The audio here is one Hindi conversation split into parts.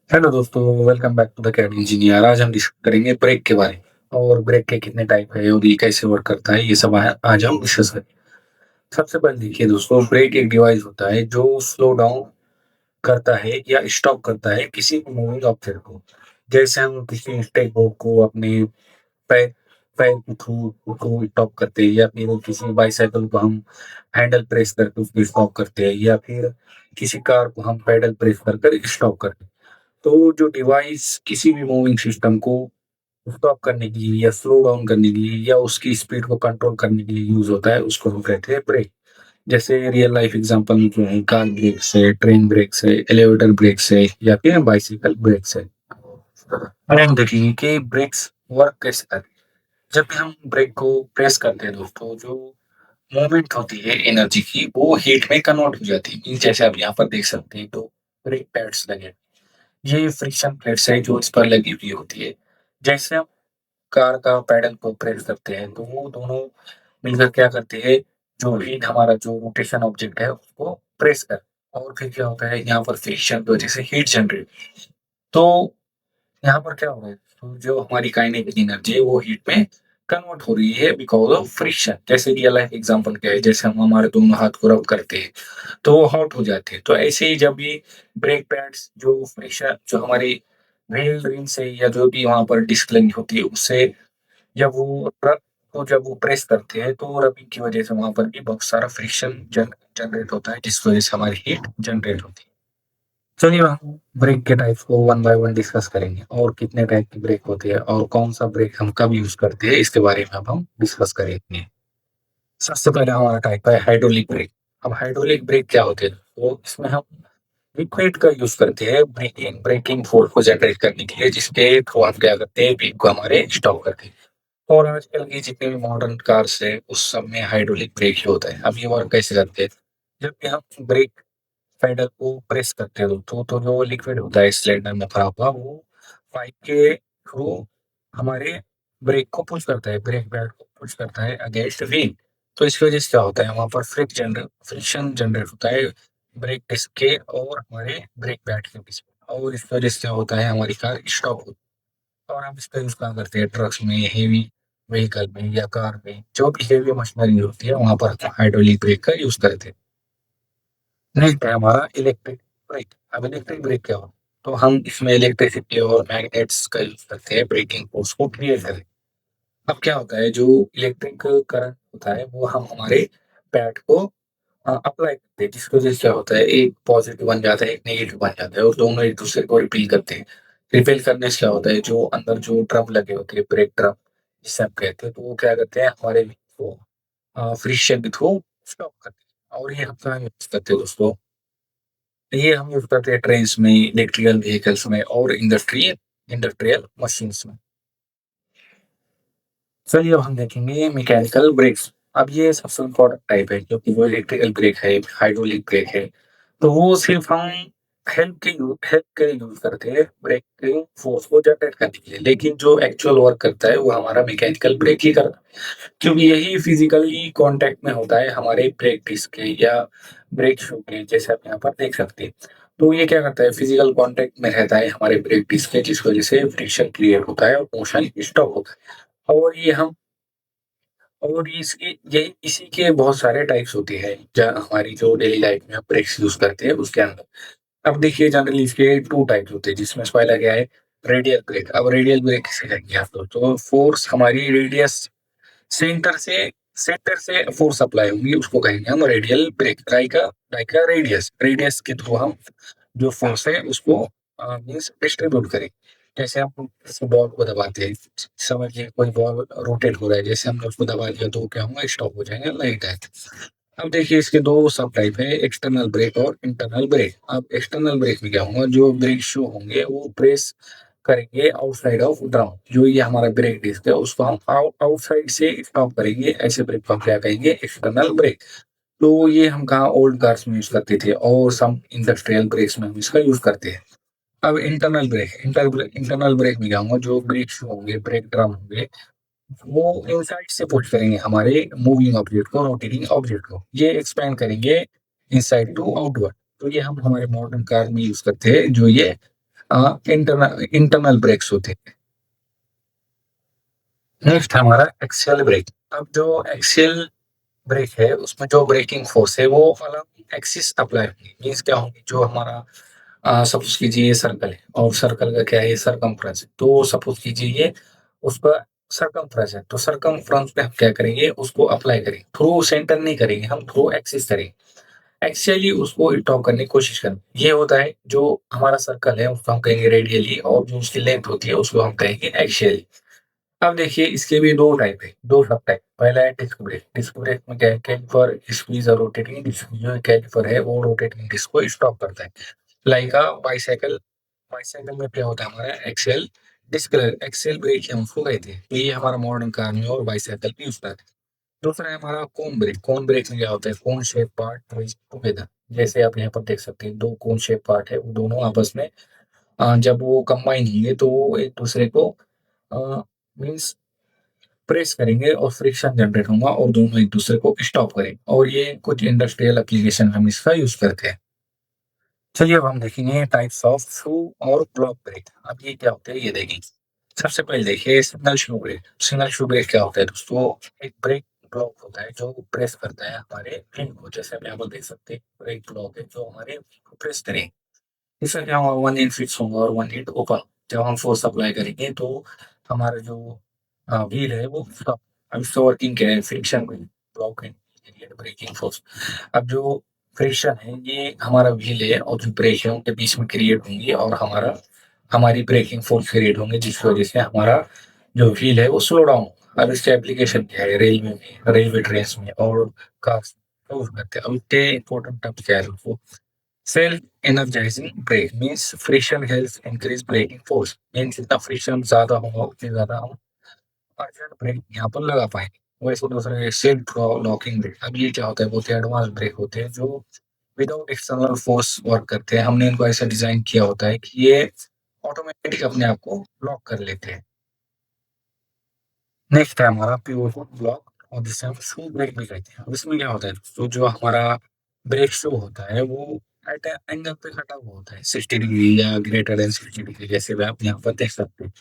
हेलो दोस्तों, welcome back to the CAD engineer. आज हम डिस्कस करेंगे ब्रेक के बारे में और ब्रेक के कितने टाइप है और ये कैसे वर्क करता है, ये सब आज हम डिस्कस करेंगे। सबसे पहले देखिए दोस्तों, ब्रेक एक डिवाइस होता है जो स्लो डाउन करता है या स्टॉप करता है किसी मूविंग ऑब्जेक्ट को। जैसे हम किसी स्टेप को अपने पैर पैर के थ्रू उसको स्टॉप करते हैं, या फिर किसी बाईसाइकिल को हम हैंडल प्रेस करके उसको स्टॉप करते हैं, या फिर किसी कार को हम पैडल प्रेस कर कर स्टॉप करते हैं। तो जो डिवाइस किसी भी मूविंग सिस्टम को स्टॉप करने के लिए या स्लो डाउन करने के लिए या उसकी स्पीड को कंट्रोल करने के लिए यूज होता है, उसको हम कहते हैं ब्रेक। जैसे रियल लाइफ एग्जांपल में जो है, कार ब्रेक्स है, ट्रेन ब्रेक्स है, एलिवेटर ब्रेक्स है, या फिर बाइसिकल ब्रेक्स है। और हम देखेंगे कि ब्रेक्स वर्क कैसे करते हैं। जब भी हम ब्रेक को प्रेस करते हैं दोस्तों, जो मूवमेंट होती है एनर्जी की, वो हीट में कन्वर्ट हो जाती है। जैसे आप यहाँ पर देख सकते हैं, तो ब्रेक पैड्स लगे, ये फ्रिक्शन प्लेट्स है जो इस पर लगी हुई होती है। जैसे हम कार का पैडल को प्रेस करते हैं, तो वो दोनों मिलकर क्या करते हैं, जो हीट हमारा जो रोटेशन ऑब्जेक्ट है उसको प्रेस कर, और फिर क्या होता है, यहाँ पर फ्रिक्शन की वजह से हीट जनरेट। तो यहाँ पर क्या हो रहा है, तो जो हमारी काइनेटिक एनर्जी है वो हीट में कन्वर्ट हो रही है बिकॉज ऑफ फ्रिक्शन। जैसे रियल लाइफ एग्जांपल क्या है, जैसे हम हमारे दोनों हाथ को रब करते हैं तो वो हॉट हो जाते हैं। तो ऐसे ही जब भी ब्रेक पैड्स जो फ्रिक्शन जो हमारी व्हील रिम से या जो भी वहां पर डिस्क लगी होती है उससे, जब वो प्रेस करते हैं तो रबिंग की वजह से वहां पर भी बहुत सारा फ्रिक्शन जनरेट होता है, जिस वजह से हमारी हीट जनरेट होती है। चलिए हम ब्रेक के टाइप्स को वन बाय वन डिस्कस करेंगे, और कितने टाइप की ब्रेक होती है और कौन सा ब्रेक हम कब यूज करते हैं, इसके बारे में अब हम डिस्कस करेंगे। सबसे पहले हमारा टाइप है हाइड्रोलिक ब्रेक। अब हाइड्रोलिक ब्रेक क्या होते हैं, तो इसमें हम लिक्विड का यूज करते हैं ब्रेकिंग ब्रेकिंग फोर्स को जनरेट करने के लिए, जिसके थ्रू हम क्या करते हैं, व्हील को हमारे स्टॉप करते हैं। और आजकल की जितने भी मॉडर्न कार्स है उस सब में हाइड्रोलिक ब्रेक ही होता है। अब ये वर्क कैसे करते हैं, जब भी हम ब्रेक पेडल को प्रेस करते हो तो जो लिक्विड होता है सिलेंडर में भरा हुआ, वो पाइप के थ्रू हमारे ब्रेक को पुश करता है, ब्रेक पैड को पुश करता है अगेंस्ट व्हील। तो इसकी वजह से क्या होता है, वहां पर फ्रिक्शन जनरेट होता है ब्रेक डिस्क के और हमारे ब्रेक पैड के बीच में, और इस वजह से क्या होता है, हमारी कार स्टॉप होती है। और हम इसका यूज कहाँ करते हैं, ट्रक्स में, हेवी व्हीकल में या कार में, जो भी हेवी मशीनरी होती है वहां पर हम हाइड्रोलिक ब्रेक का यूज करते हैं। नेक्स्ट है हमारा इलेक्ट्रिक ब्रेक। अब इलेक्ट्रिक ब्रेक क्या होता है, तो हम इसमें इलेक्ट्रिसिटी और मैग्नेट्स का यूज करते हैं ब्रेकिंग फोर्स को क्रिएट करने। अब क्या होता है, जो इलेक्ट्रिक करंट होता है वो हम हमारे पैड को अप्लाई करते हैं, जिसकी वजह से क्या होता है, एक पॉजिटिव बन जाता है, एक नेगेटिव बन जाता है, और दोनों एक दूसरे को रिपील करते हैं। रिपील करने से क्या होता है, जो अंदर जो ड्रम लगे होते हैं, ब्रेक ड्रम जिसे हम कहते हैं, तो वो क्या करते हैं, हमारे को फ्रिक्शन के थ्रू स्टॉप करते हैं। और ये हम कहाँ यूज करते हैं दोस्तों, ये हम यूज़ करते हैं ट्रेन्स में, इलेक्ट्रिकल व्हीकल्स में और इंडस्ट्रियल इंडस्ट्रियल मशीन्स में। चलिए अब हम देखेंगे मैकेनिकल ब्रेक्स। अब ये सबसे इम्पोर्टेंट टाइप है, क्योंकि वो इलेक्ट्रिकल ब्रेक है, हाइड्रोलिक ब्रेक है। तो वो सिर्फ हम हेल्प के लिए यूज़ करते हैं ब्रेकिंग फोर्स को जनरेट करने के लिए, लेकिन जो एक्चुअल वर्क करता है वो हमारा मैकेनिकल ब्रेक ही करता है। क्योंकि यही फिजिकली कांटेक्ट में होता है हमारे ब्रेक डिस्क के या ब्रेक शू के, जैसे आप यहाँ पर देख सकते हैं। तो ये क्या करता है, फिजिकल कांटेक्ट में रहता है हमारे ब्रेक डिस्क के, जिस वजह से फ्रिक्शन क्रिएट होता है और मोशन स्टॉप होता है। और ये हम और इसके यही इसी के बहुत सारे टाइप्स होते हैं, हमारी जो डेली लाइफ में हम ब्रेक्स यूज करते हैं उसके अंदर। अब देखिए, जनरली इसके टू टाइप्स होते हैं, जिसमें से पहला क्या है, रेडियल ब्रेक। अब रेडियल ब्रेक किसे कहेंगे आप लोग, तो फोर्स हमारी रेडियस सेंटर से सेंटर से फोर्स अप्लाई होगी, उसको कहेंगे हम radial brake. Like radius radius के थ्रू हम जो फोर्स है उसको मीन्स डिस्ट्रीब्यूट करें। जैसे हम किसी बॉल को दबाते हैं, समझिए कोई बॉल रोटेट हो रहा है, जैसे हमने उसको दबा दिया तो क्या होगा, स्टॉप हो जाएगा, लाइक दैट। अब देखिए, इसके दो सब टाइप है, एक्सटर्नल ब्रेक और इंटरनल ब्रेक। अब एक्सटर्नल ब्रेक में क्या होगा, जो ब्रेक शू होंगे वो प्रेस करेंगे आउटसाइड ऑफ ग्राउंड, जो ये हमारा ब्रेक डिस्क है उसको हम आउटसाइड से स्टॉप करेंगे, ऐसे ब्रेक को हम क्या कहेंगे, एक्सटर्नल ब्रेक। तो ये हम कहाँ ओल्ड कार्स में यूज करते थे, और सम इंडस्ट्रियल ब्रेक्स में हम इसका यूज करते हैं। अब इंटरनल ब्रेक में क्या होगा, जो ब्रेक शू होंगे, ब्रेक ड्रम होंगे, वो इनसाइड से पुश करेंगे हमारे मूविंग ऑब्जेक्ट को, रोटेटिंग ऑब्जेक्ट को, ये एक्सपेंड करेंगे इनसाइड टू आउटवर्ड। तो ये हम हमारे मॉडर्न कार में यूज करते हैं, जो ये इंटरनल ब्रेक्स होते हैं। नेक्स्ट है हमारा एक्सियल ब्रेक। अब जो एक्सियल ब्रेक है उसमें जो ब्रेकिंग फोर्स है वो अलग एक्सिस अप्लाई होगी। मीन्स क्या होगी, जो हमारा सपोज कीजिए ये सर्कल है और सर्कल का क्या है, ये सरकमफ्रेंस है। तो सपोज कीजिए ये उस पर सरकमफ्रेंस है, तो सरकमफ्रेंस पे हम क्या करेंगे, उसको अप्लाई करेंगे। थ्रू सेंटर नहीं करेंगे, हम थ्रू एक्सिस करेंगे। एक्सियली उसको स्टॉप करने की कोशिश करें। ये होता है जो हमारा सर्कल है उसको हम कहेंगे रेडियली, और जो उसकी लेंथ होती है उसको हम कहेंगे एक्सियली। अब देखिए इसके भी 2 टाइप है, 2 सब टाइप। पहला है डिस्क ब्रेक। डिस्क ब्रेक में क्या है, कैलिपर स्क्वीज़ और रोटेटिंग डिस्क, जो कैलिपर है वो रोटेटिंग डिस्क को स्टॉप करता है। Like bicycle. बाइसाइकिल में क्या होता है, हमारा एक्सियल डिस्क एक्सियल ब्रेक हम उसको कहते हैं। तो ये हमारा मॉडर्न कार में और बाइसाइकिल में यूज़ करते हैं। दूसरा है हमारा कोन ब्रेक। कोन ब्रेक में क्या होता है, cone shape part twist together. जैसे आप यहाँ पर देख सकते हैं 2 कोन शेप पार्ट है, वो दोनों आपस में जब वो कंबाइन होंगे तो वो एक दूसरे को मीन्स प्रेस करेंगे और फ्रिक्शन जनरेट होगा और दोनों एक दूसरे को स्टॉप करेंगे। और ये कुछ इंडस्ट्रियल एप्लीकेशन हम इसका यूज करते हैं। चलिए अब हम देखेंगे टाइप्स ऑफ शू और ब्लॉक ब्रेक। अब ये क्या होते हैं ये देखेंगे। सबसे पहले देखिए सिंगल शू ब्रेक। सिंगल शू ब्रेक क्या होता है दोस्तों, एक ब्रेक ब्लॉक होता है जो प्रेस करता है हमारे पिन को। जैसे हम यहाँ पर देख सकते हैं ब्रेक ब्लॉक है जो हमारे प्रेस करें। इससे क्या होगा, वन इन फिक्स होगा और वन इन ओपन। जब हम फोर्स अप्लाई करेंगे तो हमारा जो व्हील है वो stop। अब इसका वर्किंग क्या है, फ्रिक्शन ब्लॉक ब्रेकिंग फोर्स। अब जो फ्रिक्शन है ये हमारा व्हील है और जो ब्रेक है उनके बीच में क्रिएट होंगी और हमारी ब्रेकिंग फोर्स क्रिएट होंगे, जिसकी वजह से हमारा जो व्हील है वो स्लो डाउन। अब इसका एप्लीकेशन क्या है, रेलवे में, रेलवे ट्रेन में और कार्स यूज करते हैं। अब इतने इंपॉर्टेंट टर्म्स क्या है दोस्तों, self energising brake means friction helps increase braking force. Means जितना फ्रिक्शन ज्यादा होगा उतनी ज्यादा हम अर्जेंट ब्रेक यहाँ पर लगा पाएंगे। वैसे दूसरे सेल्फ लॉकिंग ब्रेक। अब ये क्या होता है, बहुत ही एडवांस ब्रेक होते हैं जो विदाउट एक्सटर्नल फोर्स वर्क करते हैं। हमने इनको ऐसा डिजाइन किया होता है कि ये ऑटोमेटिक अपने आप को लॉक कर लेते हैं। नेक्स्ट है हमारा पिवोट ब्लॉक, और जिसे हम शू ब्रेक भी कहते हैं। अब इसमें क्या होता है, तो जो हमारा ब्रेक शू होता है वो एट एंगल पे कटा हुआ होता है, 60 डिग्री या ग्रेटर देन 60 डिग्री, जैसे भी आप यहाँ पर देख सकते हैं।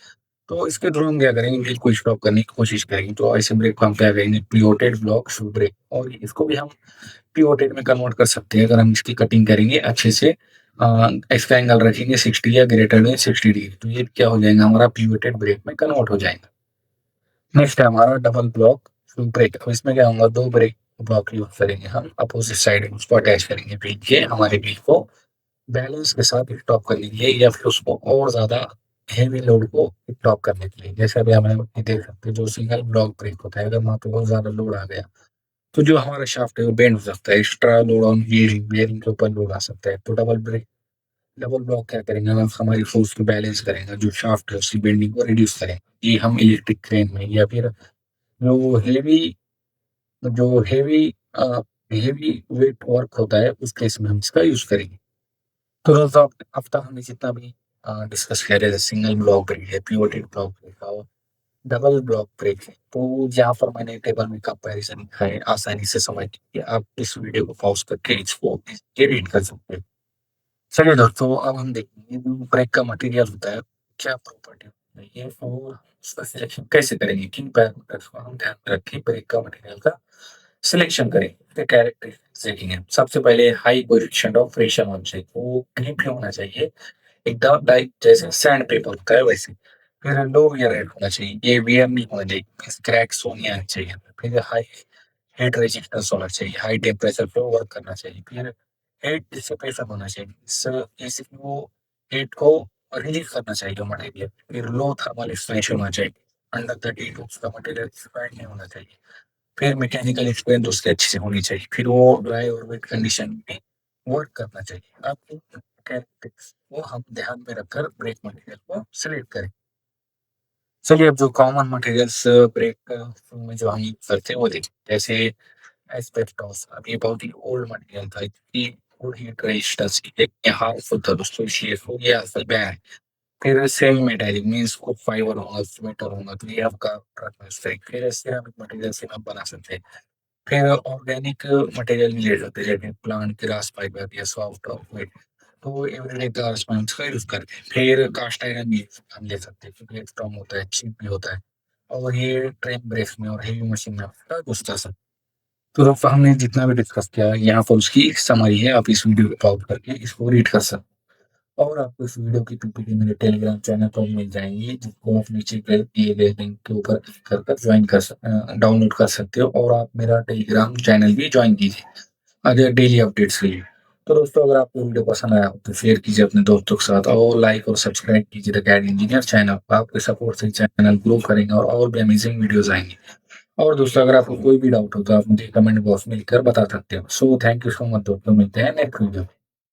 तो इसके थ्रू हम क्या करेंगे, व्हील को स्टॉप करने की कोशिश करेंगे। तो ऐसे ब्रेक को हम क्या करेंगे, पिवोटेड ब्लॉक शू ब्रेक। और इसको भी हम पिवोटेड में कन्वर्ट कर सकते हैं अगर हम इसकी कटिंग करेंगे अच्छे से। इसका एंगल रखेंगे 60 या ग्रेटर देन 60 डिग्री, तो ये क्या हो जाएगा, हमारा पिवोटेड ब्रेक में कन्वर्ट हो जाएगा। नेक्स्ट है हमारा डबल ब्लॉक ब्रेक। अब इसमें क्या होगा, 2 ब्रेक ब्लॉक यूज करेंगे हम, अपोजिट साइड उसको अटैच करेंगे व्हील के, हमारे व्हील को बैलेंस के साथ स्टॉप करने के लिए या फिर उसको और ज्यादा हेवी लोड को स्टॉप करने के लिए। जैसे अभी हमें देख सकते हैं जो सिंगल ब्लॉक ब्रेक होता है, अगर वहां पे बहुत ज्यादा लोड आ गया तो जो हमारा शाफ्ट है वो बेंड हो सकता है, extra load on bearing bearing के ऊपर लोड आ सकता है। तो डबल ब्लॉक क्या करेंगे, हम हमारी फोर्स को बैलेंस करेंगे, जो शाफ्ट है उसकी बेंडिंग को रिड्यूस करेंगे। ये हम इलेक्ट्रिक क्रेन में या फिर जो हेवी जो हेवी हेवी वेट वर्क होता है उस केस में हम इसका यूज करेंगे। तो दोस्तों अब तक हमने जितना भी डिस्कस किया, जैसे सिंगल ब्लॉक ब्रेक है, पिवोटेड ब्लॉक ब्रेक और डबल ब्लॉक ब्रेक है, तो यहाँ पर मैंने टेबल में कंपैरिजन दिखा है, आसानी से समझ के आप इस वीडियो को पॉज करके इसको रीड कर सकते हैं। चलिए दोस्तों अब हम देखेंगे जो ब्रेक का मटेरियल होता है क्या प्रॉपर्टी होती है और उसका सिलेक्शन कैसे करेंगे, किन पैरामीटर्स को हम ध्यान में रखें ब्रेक का मटेरियल का सिलेक्शन करें। उसके कैरेक्टरिस्टिक्स देखेंगे। सबसे पहले हाई कोएफिशिएंट ऑफ फ्रिक्शन होना चाहिए, वो ग्रिप होना चाहिए एकदम लाइक जैसे सैंड पेपर होता है वैसे। फिर लो वियर रेट होना चाहिए, ये वियर नहीं होना चाहिए, क्रैक्स नहीं आनी चाहिए। फिर हाई हीट रेजिस्टेंस होना चाहिए, हाई टेम्परेचर पे वर्क करना चाहिए। फिर हीट डिसिपेशन होना चाहिए, इससे वो हीट को रिलीज करना चाहिए मटेरियल। फिर लो थर्मल स्ट्रेस होना चाहिए, अंडर 30 टू उसका मटेरियल एक्सपांड नहीं होना चाहिए। फिर मैकेनिकल स्ट्रेंथ उसकी अच्छी से होनी चाहिए। फिर वो ड्राई और वेट कंडीशन में वर्क करना चाहिए। अब कैरेक्टरिस्टिक्स वो हम ध्यान में रखकर ब्रेक मटेरियल को सिलेक्ट करें। चलिए अब जो कॉमन मटेरियल्स ब्रेक में जो हम यूज करते हैं वो देखिए। जैसे एस्बेस्टॉस, अब ये बहुत ही ओल्ड मटेरियल था, इसकी फुल हीट रेजिस्टेंस ये हार्मफुल था दोस्तों, इसलिए इसको ये आजकल बैन है। फिर सेमी मेटालिक मीन्स को फाइबर होगा, मेटल होगा, तो ये आपका ट्रक में फिर सिरेमिक मटेरियल से आप बना सकते हैं। फिर ऑर्गेनिक मटेरियल भी ले सकते हैं, जैसे प्लांट ग्रास फाइबर या सॉफ्ट वेट। तो एवरीडे कार्स में हम इसका यूज़ करते हैं। फिर कास्ट आयरन भी हम ले सकते हैं क्योंकि ये स्ट्रॉन्ग होता है, चीप भी होता है और ये ट्रेन ब्रेक्स में और हेवी मशीन में आपका घुसता सब। तो दोस्तों हमने जितना भी डिस्कस किया यहाँ पर उसकी एक समरी है, आप इस वीडियो को पॉज़ करके इसको रीड कर सकते हैं और आपको इस वीडियो की पीपीटी मेरे टेलीग्राम चैनल पर मिल जाएँगी, जिसको आप नीचे पे दिए गए लिंक के ऊपर क्लिक कर जॉइन डाउनलोड कर सकते हो और आप मेरा टेलीग्राम चैनल भी जॉइन कीजिए अगर डेली अपडेट्स के लिए। तो दोस्तों अगर आपको वीडियो पसंद आया हो तो शेयर कीजिए अपने दोस्तों के साथ और लाइक और सब्सक्राइब कीजिए द गाइड इंजीनियर चैनल। आपके सपोर्ट से चैनल ग्रो करेंगे और भी अमेजिंग वीडियोज़ आएँगी। और दोस्तों अगर आपको कोई भी डाउट हो तो आप मुझे कमेंट बॉक्स में लिखकर बता सकते हो। So thank you so much दोस्तों, मिलते हैं नेक्स्ट वीडियो में।